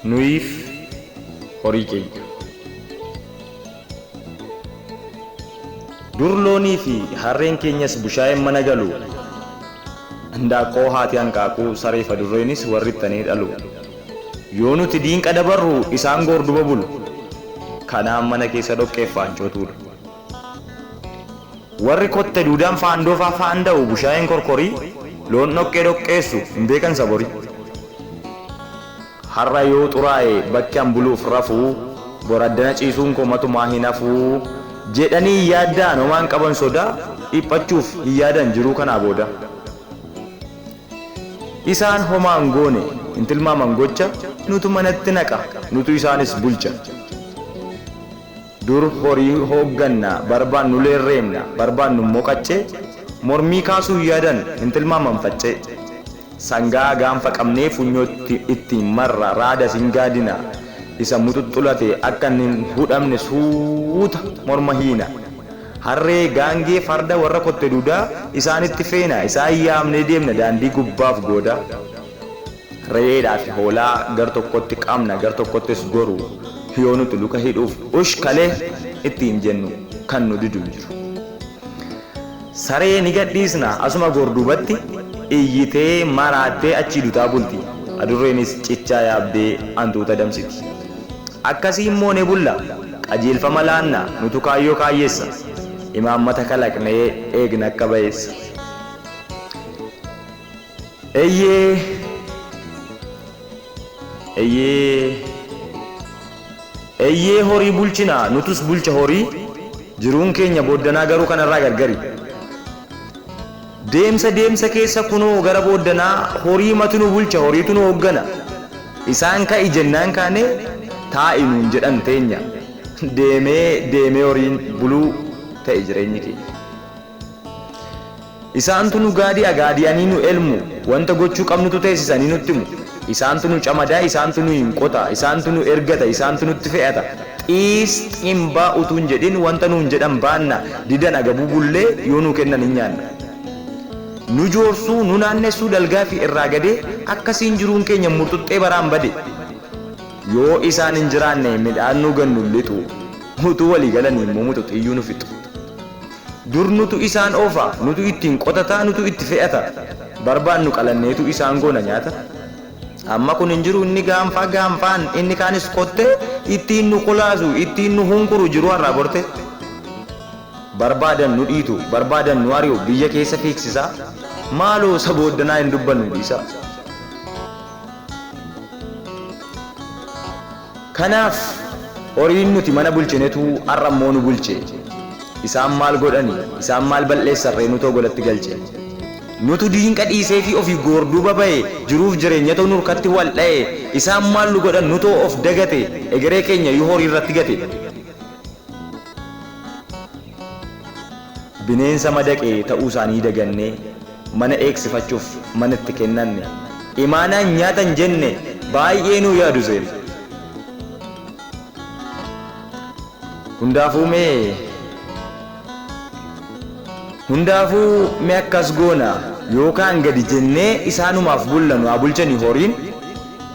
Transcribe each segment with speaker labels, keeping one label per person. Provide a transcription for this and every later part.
Speaker 1: nuyiif horii keenya. Dur loonii fi harreen keenyas bushaayeen mana galu, handaaqqoo haati hanqaaquu sareef adurreenis warri ittanii dhalu. Yoo nuti diinqa dabarru isaan gorduba bulu, kanaan mana keessa dhoqqeef faancootuudha. Warri kotte duudaan faandoofaa faanda'u bushaayeen korkorii, loon dhoqqee dhoqqeessu hin beekan saborii. Har'a yoo xuraa'e bakki buluuf rafuu, boraddana ciisuun komatumaa hin hafuu jedhanii yaaddaan homaan qaban sodaa, dhiphachuuf hin yaadan jiruu kanaa booda. Isaan homaan goone hin tilmaaman gocha, nutu manatti naqa, nutu isaanis bulcha. Dur horii hoogganna, barbaannu leerreemna, barbaannu moqaccee, mormii kaasuu hin yaadan hin tilmaaman faccee. Sangaa gaanfa qabnee funyootti ittiin marra raada sin gaadina, isa mutuxxulate akka hin hudhamne suuta morma hiina. Harree gaangee farda warra kotte duudaa isaanitti feena, isaan yaamnee deemna daandii gubbaaf gooda. Re'eedhaa fi hoolaa gar tokkotti qabna, gar tokkottis goru, yoo nuti luka hidhuuf ushkalee ittiin jennu kan nu didu jiru. Saree ni gadhiisna asuma gorduubatti, iyyitee maraattee achii dutaa bulti, adurreenis cichaa yaabdee hantuuta damsiti. Akkasii immoo ne bulla, qajeelfama laanna nutu kaayyoo kaayyeessa, imaammata kalaqnee eegna akka ba'eessa. Eeyyee horii bulchina, nutus bulcha horii, jiruun keenya booddanaa garuu kanarraa gargari. Deemsa keessa kunoo gara booddanaa horii matu nu bulcha, horiitu nu hooggana. Isaan ka'i jennaan kaane taa'i nuun jedhan teenya. Deemee horiin buluu ta'e jireenyi keenya. Isaantu nu gaadi'anii nu elmu, wanta gochuu qabnutu teessisanii nutti himu. Isaantu nu camadaa, isaantu nu hin qota, isaantu nu ergata, isaantu nutti fe'ata. Xiimbaa utuu hin jedhin wanta nuun jedhan baanna, didan agabuu bullee yoo nu kennan hin nyaanna. Nu joorsuu, nu naannessuu dalgaa fi irraa gadee akkasiin jiruun keenya murtuxxee baraan bade. Yoo isaan hin jiraanne midhaan nu gannu lixu, utuu walii galanii immoo mutuxiyyuu nu fixu. Dur nutu isaan oofa, nutu ittiin qotataa, nutu itti fe'ata. Barbaannu qalanneetu isaan goona nyaata. Amma kun hin jiru, inni gaanfaan inni kaanis qottee ittiin nu kulaasu, ittiin nu hunkuru jiru har'aa borte. Barbaadan nu dhiitu, barbaadan nu ari'u biyya keessa fiigsisaa, maaloo sabooddanaa hin dubbannu dhiisa. Kanaaf horiin nuti mana bulchinetu har'a immoo nu bulche. Isaan maal godhani, isaan maal balleessarree nutoo godhatti galche. Nutu diinqa dhiisee fi ofii gorduuba ba'e, jiruuf jireenyatoo nurkatti wal dha'e. Isaan maal nu godhan nutoo of dagate, egeree keenya yoo horii irratti gate. Bineensa madaqee ta'uu isaanii dagannee, mana eegsifachuuf manatti kennanne, imaanaan nyaatan jenne baay'ee nu yaadu seeri. Hundaafuu mee akkas goona, yookaan gadi jennee isaanumaaf bullanu haa bulchanii horiin,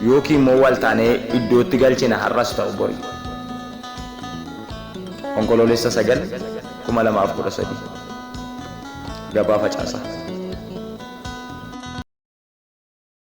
Speaker 1: yookiin immoo wal taanee iddootti galchina har'as ta'u bori. Onkoloolessa 9, 2013 Gabaa Facaasaa.